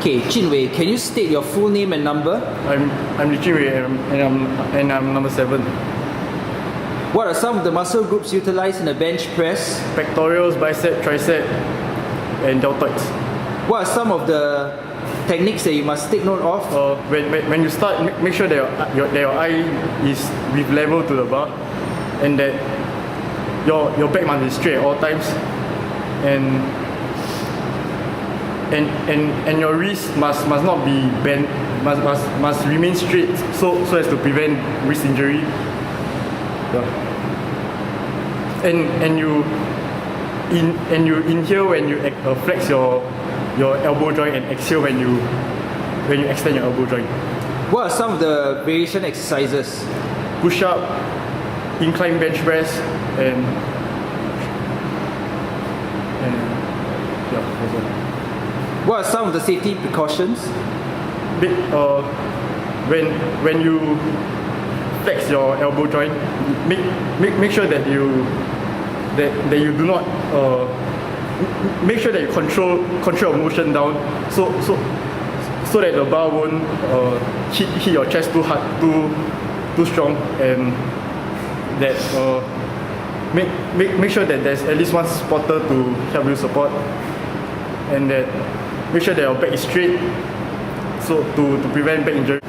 Okay, Jun Wei, can you state your full name and number? I'm Jun Wei and I'm number 7. What are some of the muscle groups utilized in a bench press? Pectorals, bicep, tricep, and deltoids. What are some of the techniques that you must take note of? When you start, make sure that your eye is with level to the bar, and that your back must be straight at all times, and your wrist must not be bent, must remain straight, so as to prevent wrist injury. Yeah. And you inhale when you flex your elbow joint, and exhale when you extend your elbow joint. What are some of the variation exercises? Push up, incline bench press, and yeah, that's all. What are some of the safety precautions? When you flex your elbow joint, make sure that you do not make sure that you control your motion down, so that the bar won't hit your chest too hard, too strong, and that make sure that there's at least one spotter to help you support, and that make sure that your back is straight, so to prevent back injury.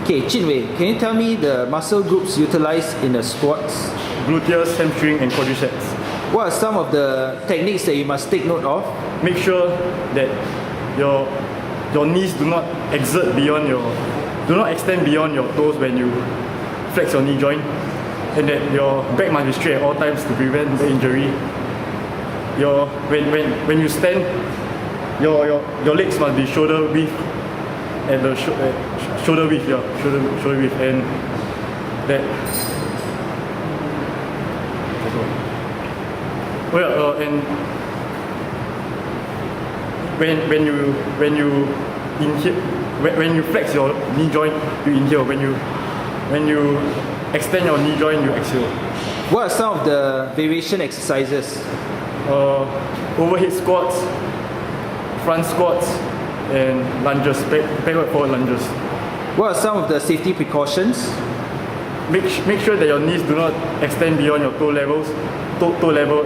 Okay, Jun Wei, can you tell me the muscle groups utilized in the squats? Gluteus, hamstring, and quadriceps. What are some of the techniques that you must take note of? Make sure that your knees do not extend beyond your toes when you flex your knee joint, and that your back must be straight at all times to prevent the injury. When you stand, your legs must be shoulder width, and the shoulder width, shoulder width, and that. Oh yeah, and when you flex your knee joint, you inhale. When you extend your knee joint, you exhale. What are some of the variation exercises? Overhead squats, front squats, and lunges, backward forward lunges. What are some of the safety precautions? Make sure that your knees do not extend beyond your toe level,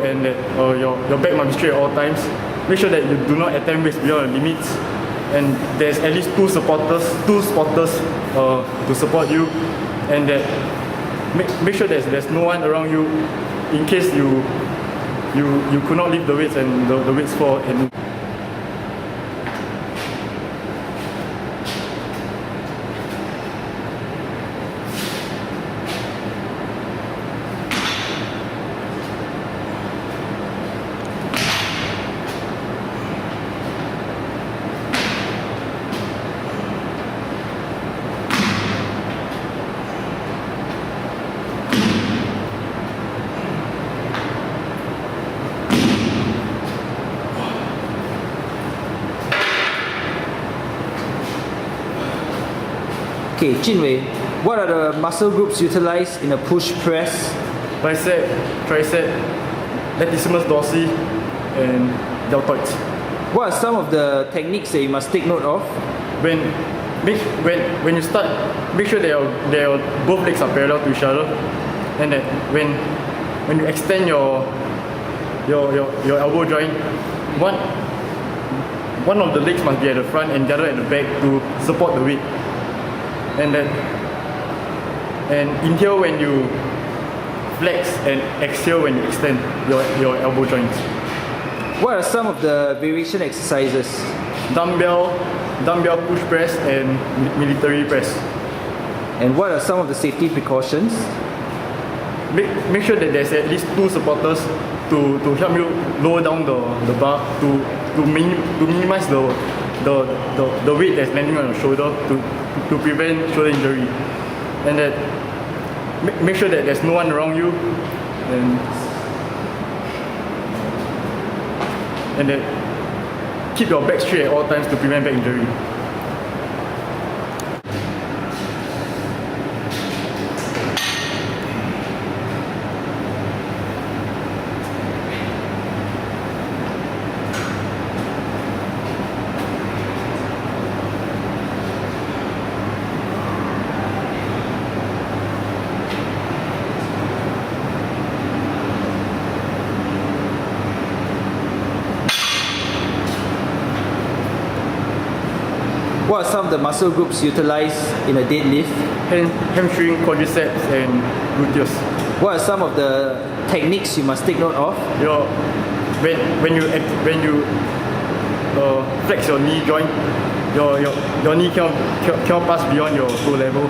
and that your back must be straight at all times. Make sure that you do not attempt weights beyond your limits, and there's at least two spotters to support you, and that make sure that there's no one around you in case you could not lift the weights and the weights fall. And Okay, Jun Wei, what are the muscle groups utilized in a push press? bicep, tricep, latissimus dorsi, and deltoids. What are some of the techniques that you must take note of? When you start, make sure that both legs are parallel to each other, and that when you extend your elbow joint, one of the legs must be at the front and the other at the back to support the weight. And inhale when you flex, and exhale when you extend your elbow joints. What are some of the variation exercises? Dumbbell push press, and military press. And what are some of the safety precautions? Make sure that there's at least two supporters to help you lower down the bar, to minimize the weight that's landing on your shoulder, to prevent shoulder injury, and that make sure that there's no one around you, and that keep your back straight at all times to prevent back injury. What are some of the muscle groups utilized in a deadlift? Hamstring, quadriceps, and gluteus. What are some of the techniques you must take note of? When you flex your knee joint, your knee cannot pass beyond your toe level,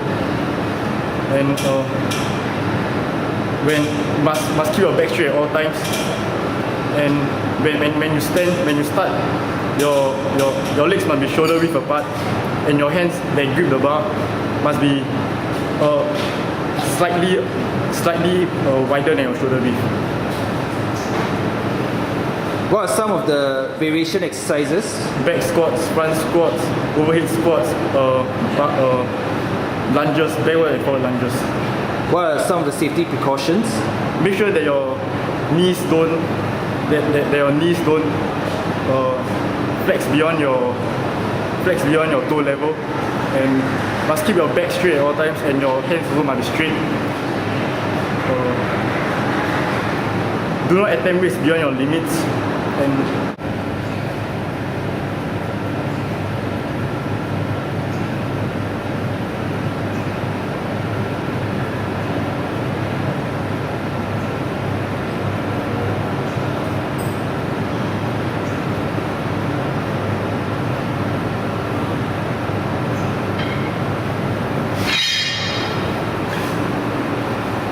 and when must keep your back straight at all times. And when you start, your legs must be shoulder width apart, and your hands that grip the bar must be slightly wider than your shoulder width. What are some of the variation exercises? Back squats, front squats, overhead squats, lunges, backward and forward lunges. What are some of the safety precautions? Make sure that your knees don't flex beyond your toe level, and must keep your back straight at all times, and your hands also must be straight. Do not attempt weights beyond your limits, and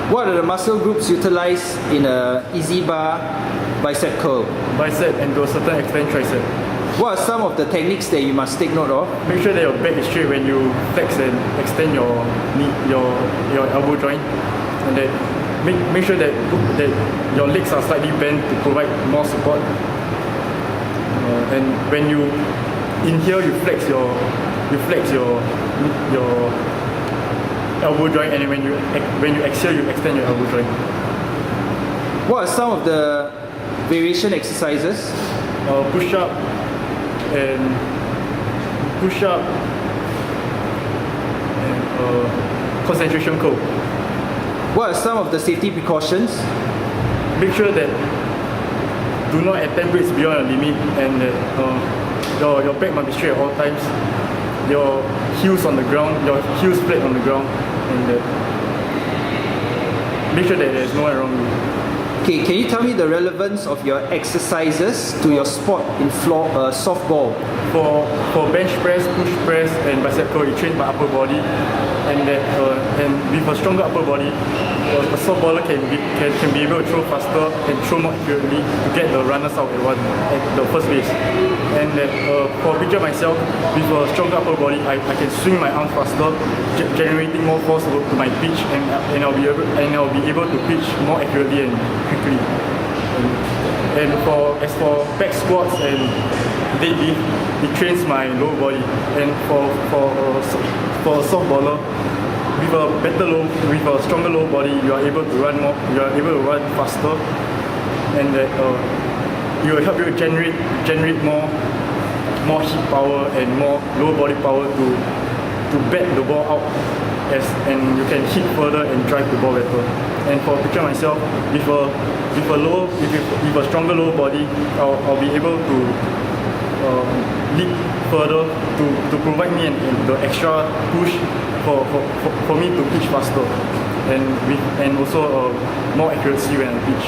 What are the muscle groups utilized in a easy bar bicep curl? bicep, and to a certain extent tricep. What are some of the techniques that you must take note of? Make sure that your back is straight when you flex and extend your knee, your elbow joint, and that make sure that your legs are slightly bent to provide more support. And when you inhale, you flex your elbow joint, and when you exhale, you extend your elbow joint. What are some of the variation exercises? Push up and concentration curl. What are some of the safety precautions? Make sure that do not attempt weights beyond your limit, and that your back must be straight at all times. Your heels on the ground, your heels flat on the ground, and make sure that there's no one around you. Okay, can you tell me the relevance of your exercises to your sport in softball? For bench press, push press, and bicep curl, it trains my upper body, and with a stronger upper body, a softballer can be able to throw faster and throw more accurately to get the runners out at the first base. And for picture myself, with a stronger upper body, I can swing my arms faster, generating more force to my pitch, and I'll be able to pitch more accurately and quickly. And as for back squats and deadlift, it trains my lower body. And for a softballer, with a stronger lower body, you are able to run more. You are able to run faster, and that it will help you generate more hip power and more lower body power to bat the ball out, and you can hit further and drive the ball better. And for picture myself, with a stronger lower body, I'll be able to leap further to provide me the extra push for me to pitch faster, and also more accuracy when I pitch.